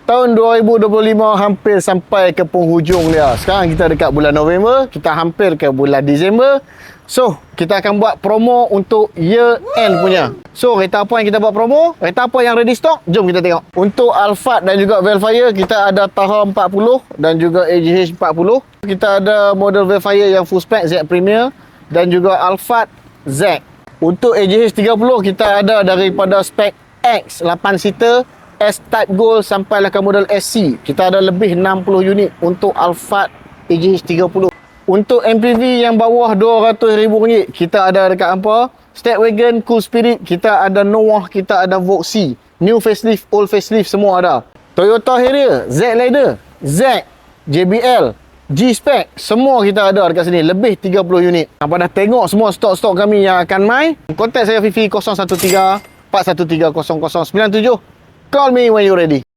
Tahun 2025 hampir sampai ke penghujung dia. Sekarang kita dekat bulan November, kita hampir ke bulan Disember. So, kita akan buat promo untuk year end punya. So, kereta apa yang kita buat promo? Kereta apa yang ready stock? Jom kita tengok. Untuk Alphard dan juga Vellfire, kita ada Taha 40 dan juga AGH 40. Kita ada model Vellfire yang full spec Z Premier dan juga Alphard Z. Untuk AGH 30, kita ada daripada spek X 8 seater, S-Type Gold sampailah ke model SC. Kita ada lebih 60 unit untuk Alphard AGH 30. Untuk MPV yang bawah RM200,000, kita ada dekat apa? Stepwagon, Cool Spirit, kita ada Noah, kita ada Voxy. New facelift, old facelift semua ada. Toyota Harrier, Z-Ladder, Z, JBL, G-Spec, semua kita ada dekat sini. Lebih 30 unit. Apa dah tengok semua stok-stok kami yang akan mai? Kontak saya Fifi 013 413 0097. Call me when you ready.